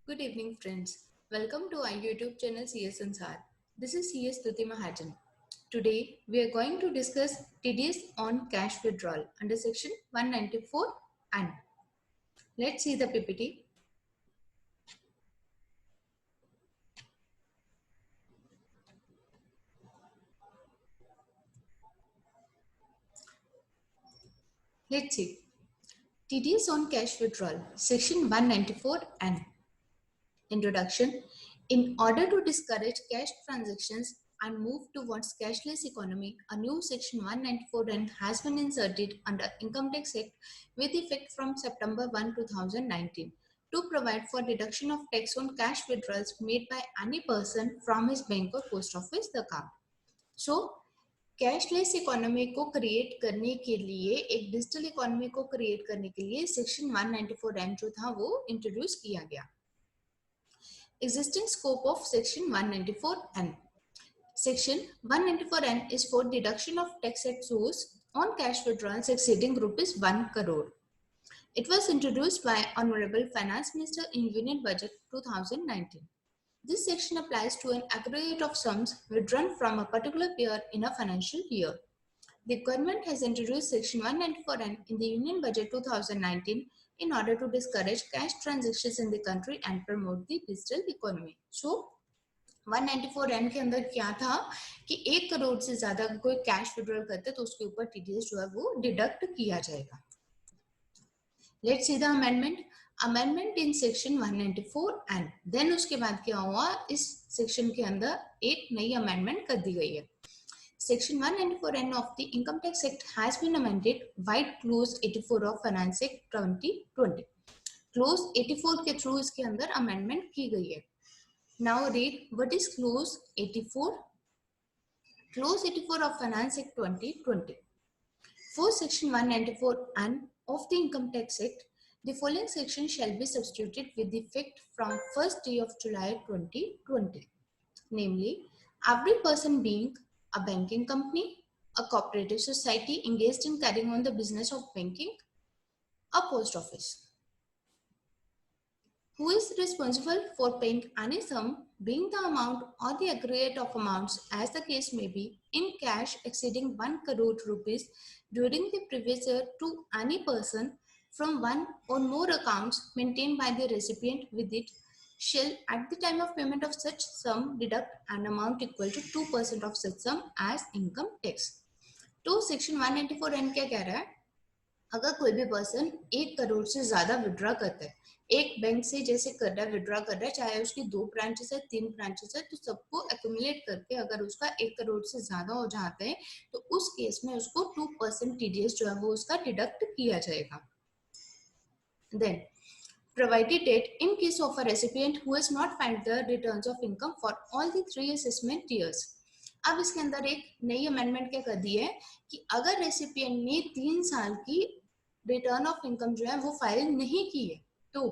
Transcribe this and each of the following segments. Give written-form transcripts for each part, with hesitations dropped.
Good evening, friends. Welcome to our YouTube channel CS Ansar. This is CS Tuti Mahajan. Today, we are going to discuss TDS on cash withdrawal under section 194 and let's see the PPT. Let's see. TDS on cash withdrawal, section 194 and introduction. In order to discourage cash transactions and move towards cashless economy, a new section 194N has been inserted under Income Tax Act with effect from September 1, 2019 to provide for deduction of tax on cash withdrawals made by any person from his bank or post office account. So, cashless economy को create करने के लिए एक digital economy को create करने के लिए section 194 जो था वो इंट्रोड्यूस किया गया. Existing scope of section 194N. Section 194N is for deduction of tax at source on cash withdrawals exceeding rupees 1 crore. It was introduced by Honorable Finance Minister in Union Budget 2019. This section applies to an aggregate of sums withdrawn from a particular year in a financial year. The government has introduced Section 194N in the Union Budget 2019 in order to discourage cash transactions in the country and promote the digital economy. So, 194N के अंदर क्या था कि 1 करोड़ से ज्यादा कोई cash withdrawal करते तो उसके ऊपर टीडीएस जो है वो डिडक्ट किया जाएगा. Let's see the amendment. Amendment in section 194N. Then उसके बाद क्या हुआ, इस सेक्शन के अंदर एक नई अमेंडमेंट कर दी गई है. Section 194N of the Income Tax Act has been amended by Clause 84 of Finance Act 2020. Clause 84 के थ्रू इसके अंदर अमेंडमेंट की गई है. Now read what is Clause 84. Clause 84 of Finance Act 2020. For Section 194N of the Income Tax Act, the following section shall be substituted with effect from 1st day of July 2020. Namely, every person being a banking company, a cooperative society engaged in carrying on the business of banking, a post office, who is responsible for paying any sum, being the amount or the aggregate of amounts as the case may be, in cash exceeding 1 crore rupees during the previous year to any person from one or more accounts maintained by the recipient with it, shall at the time of payment of such sum deduct an amount equal to 2% of such sum as income tax. तो section 194N क्या कह रहा है, अगर कोई भी person 1 crore से ज्यादा विड्रॉ करता है, एक बैंक से जैसे कर रहा है विड्रॉ कर रहा है, चाहे उसकी 2 ब्रांचेस है 3 ब्रांचेस है, तो सबको एक्यूमुलेट करके अगर उसका 1 करोड़ से ज्यादा हो जाता है तो उस केस में उसको 2% टीडीएस जो है वो उसका डिडक्ट किया जाएगा. Then provided that in case of a recipient who has not filed the returns of income for all the 3 assessment years. अब इसके अंदर एक नई अमेंडमेंट क्या कर दी है कि अगर रेसिपिएंट ने 3 साल की रिटर्न ऑफ इनकम जो है वो फाइल नहीं की है तो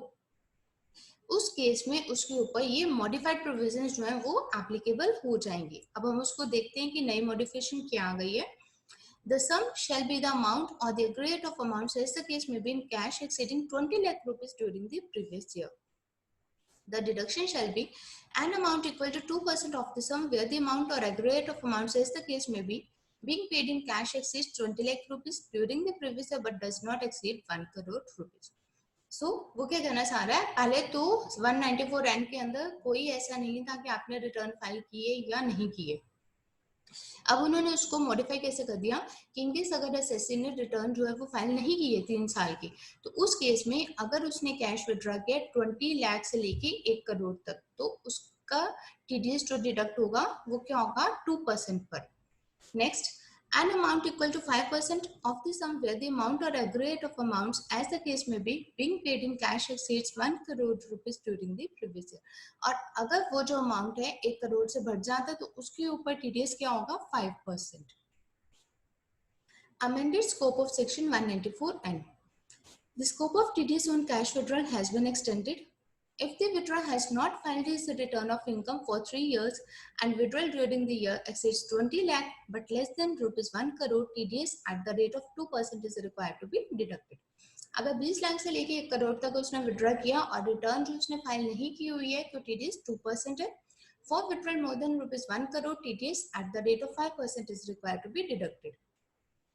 उस केस में उसके ऊपर ये मॉडिफाइड प्रोविजंस जो है वो एप्लीकेबल हो जाएंगे. अब हम उसको देखते हैं कि नई मॉडिफिकेशन क्या आ गई है. The sum shall be the amount or the aggregate of amounts as the case may be in cash exceeding 20 lakh rupees during the previous year. The deduction shall be an amount equal to 2% of the sum where the amount or aggregate of amounts as the case may be being paid in cash exceeds 20 lakh rupees during the previous year but does not exceed 1 crore rupees. So, वो क्या कहना चाह रहा है, पहले तो 194N के अंदर कोई ऐसा नहीं था कि आपने रिटर्न फाइल किए या नहीं किए. अब उन्होंने उसको मॉडिफाई कैसे कर दिया कि इनकेस अगर एसएससी ने रिटर्न जो है वो फाइल नहीं की है 3 साल की, तो उस केस में अगर उसने कैश विड्रॉ किया 20 लाख से लेके 1 करोड़ तक, तो उसका टीडीएस जो डिडक्ट होगा वो क्या होगा 2% पर. Next, an amount equal to 5% of the sum where the amount or aggregate of amounts as the case may be being paid in cash exceeds 1 crore rupees during the previous year. और अगर वो जो amount है 1 करोड़ से बढ़ जाता है तो उसके ऊपर टीडीएस क्या होगा 5%. Amended scope of section 194N. The scope of TDS on cash withdrawal has been extended. If the withdrawer has not filed his return of income for 3 years and withdrawal during the year exceeds 20 lakh but less than rupees 1 crore, TDS at the rate of 2% is required to be deducted. अगर 20 लाख से लेके 1 करोड़ तक उसने withdraw किया और return जो उसने file नहीं की हुई है तो टीडीएस 2% है. For withdrawal more than ₹1 crore, TDS at the rate of 5% is required to be deducted.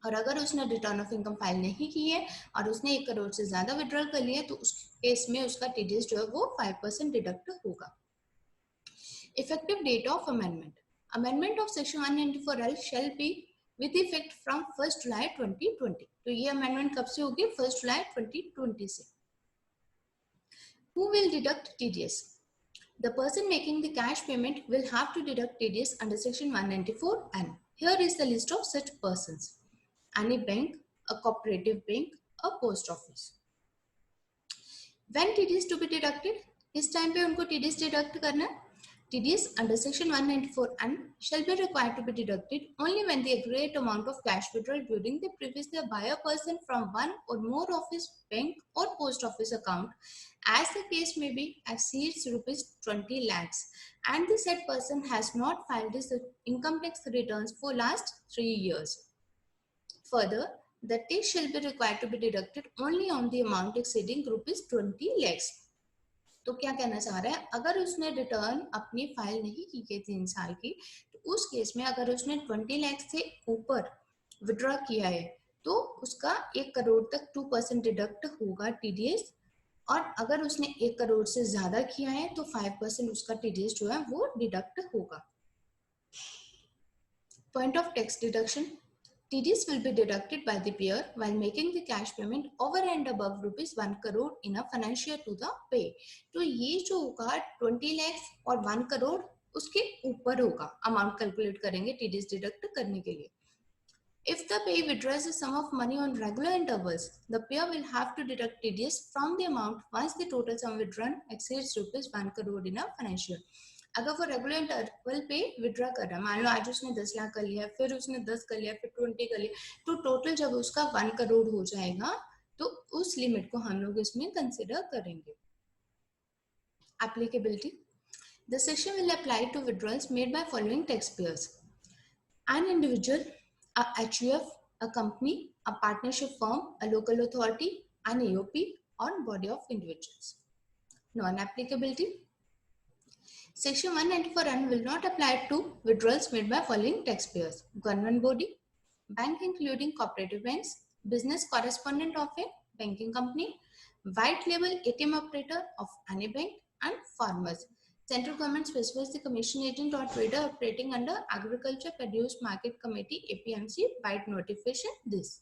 और अगर उसने रिटर्न ऑफ इनकम फाइल नहीं की है और उसने 1 करोड़ से ज्यादा विड्रॉल कर लिया है तो उस केस में उसका टीडीएस जो है वो 5% डिडक्ट होगा. Effective date of amendment. Amendment of section 194L shall be with effect from 1st July 2020. तो ये अमेंडमेंट कब से होगी? 1st July 2020 से. Who will deduct TDS? The person making the cash payment will have to deduct TDS under section 194N. Here is the list of such persons. Any bank, a cooperative bank, a post office. When TDS to be deducted? किस time पे उनको TDS deduct करना है? TDS under section 194N shall be required to be deducted only when the aggregate amount of cash withdrawal during the previous year by a person from one or more of his bank or post office account, as the case may be, exceeds ₹20 lakhs, and the said person has not filed his income tax returns for last 3 years. Further, the tax shall be required to be deducted only on the amount exceeding ₹20 lakhs. तो क्या कहना चाह रहा है? अगर उसने return अपनी file नहीं की है 3 साल की तो उस केस में अगर उसने 20 लाख से ऊपर विड्रॉ किया है तो उसका 1 करोड़ तक 2% डिडक्ट होगा टीडीएस, और अगर उसने 1 करोड़ से ज्यादा किया है तो 5% उसका टीडीएस जो है वो डिडक्ट होगा. Point of tax deduction. TDS will be deducted by the payer while making the cash payment over and above ₹1 crore in a financial year to the pay. तो ये जो होगा 20 lakhs और 1 करोड़ उसके ऊपर होगा. अमाउंट कैलकुलेट करेंगे TDS डिडक्ट करने के लिए. If the payer withdraws a sum of money on regular intervals, the payer will have to deduct TDS from the amount once the total sum withdrawn exceeds ₹1 crore in a financial year. अगर वो regular interval पे withdraw कर रहा है, मान लो आज उसने 10 लाख कर लिया, फिर उसने 10 कर लिया, फिर 20 कर लिया, तो टोटल जब उसका 1 करोड़ हो जाएगा तो उस लिमिट को हम लोग इसमें कंसिडर करेंगे. Applicability. The section will apply to withdrawals made by following taxpayers: an individual, a HUF, a company, a partnership firm, a local authority, an AOP, or body of individuals. Non-applicability. Section 194N will not apply to withdrawals made by following taxpayers: government body, bank including cooperative banks, business correspondent of a banking company, white label ATM operator of any bank, and farmers. Central government specifies the commission agent or trader operating under Agriculture Produce Market Committee APMC by notification this.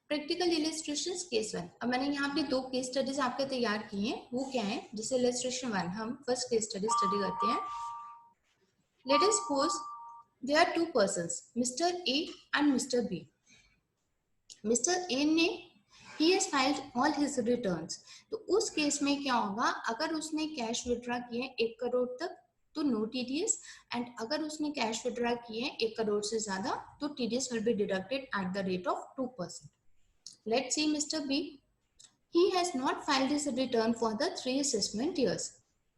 Practical illustrations case 1. अब मैंने यहाँ पे 2 case studies आपके तैयार किए हैं. वो क्या है? जैसे इलस्ट्रेशन 1 हम फर्स्ट केस स्टडी करते हैं. Let us suppose there are 2 persons, mister A and mister B. Mister A ने he has filed all his returns. तो उस केस में क्या होगा? अगर उसने कैश विड्रॉ किए 1 करोड़ तक तो नो टीडीएस, एंड अगर उसने कैश विड्रॉ किए 1 करोड़ से ज्यादा तो TDS will be deducted at the rate of 2%. Let's see Mr. B. He has not filed his return for the 3 assessment years.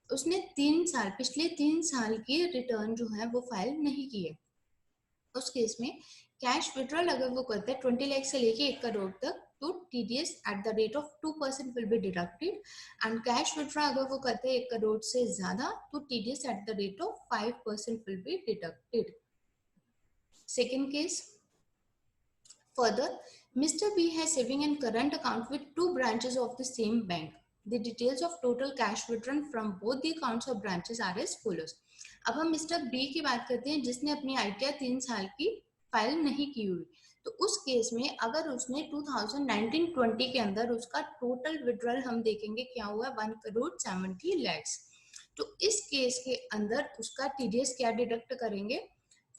उसने 3 साल, पिछले 3 साल की रिटर्न जो है वो फाइल नहीं की है. उस केस में कैश विड्रॉल अगर वो करता है 20 लाख से लेके 1 करोड़ तक तो TDS at the rate of 2% will be deducted, and cash withdraw अगर वो करते हैं 1 करोड़ से ज्यादा तो TDS at the rate of 5% will be deducted. Second case. Further, Mr. B has saving and current account with 2 branches of the same bank. The details of total cash withdrawn from both the accounts of branches are as follows. अब हम mister B की बात करते हैं जिसने अपनी ITR 3 साल की फाइल नहीं की हुई. तो उस केस में अगर उसने 2019-20 के अंदर उसका टोटल विड्रॉल हम देखेंगे क्या हुआ, 1 करोड़ 70 lakhs. तो इस केस के अंदर उसका टीडीएस क्या डिडक्ट करेंगे?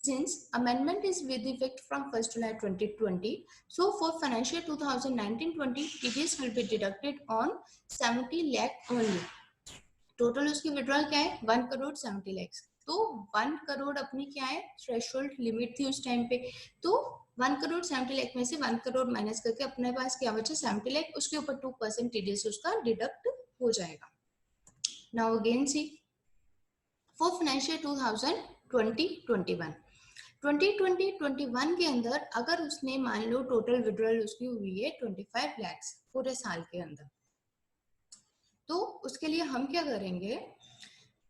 Since amendment is with effect from 1st July 2020, so for financial 2019-20, TDS will be deducted on 70 lakh only. Total उसकी विड्रॉल क्या है? 1 करोड़ 70 lakhs. तो 1 करोड़ अपनी क्या है? थ्रेशोल्ड लिमिट थी उस टाइम पे. तो 1 करोड़ 70 लाख में से 1 करोड़ माइनस करके अपने पास क्या बचा? 70 लाख. उसके ऊपर 2% TDS उसका डिडक्ट हो जाएगा. Now again see for financial 2020-21. 2020-21 के अंदर अगर उसने मान लो टोटल विड्रॉल उसकी हुई है 25 lakhs पूरे साल के अंदर, तो उसके लिए हम क्या करेंगे,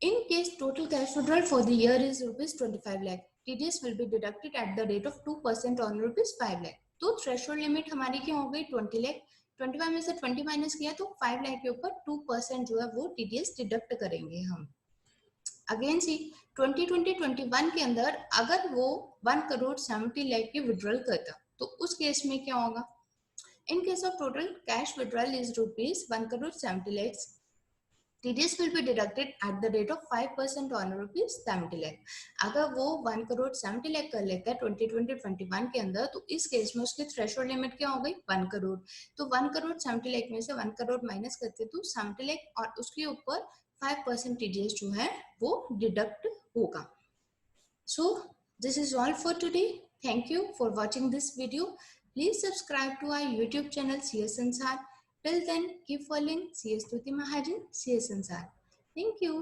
in case total cash withdrawal for the year is ₹25 lakh, TDS will be deducted at the rate of 2% on ₹5 lakh। तो थ्रेशोल्ड लिमिट हमारी क्या हो गई 20 लाख, 25 में से 20 माइनस किया तो 5 लाख के ऊपर 2% जो है वो TDS डिडक्ट करेंगे हम। अगेन सी 2020-21 के अंदर अगर वो 1,70 लाख की विड्रॉल करता तो उस केस में क्या होगा, in case of total cash withdrawal is ₹1,70 lakhs, TDS will be deducted at the rate of 5% on ₹70 lakh। अगर वो 1,70 लाख कर लेता है 2020-21 के अंदर तो इस केस में उसकी थ्रेशोल्ड लिमिट क्या हो गई 1 करोड़। तो 1,70 लाख में से 1 करोड़ माइनस करते तो 70 लाख और उसके ऊपर 5% TDS जो है वो डिडक्ट होगा। So this is all for today. Thank you for watching this video. Please subscribe to our YouTube channel CS Sansar. Till then, keep following CS Tuti Mahajan, CS Sansar. Thank you.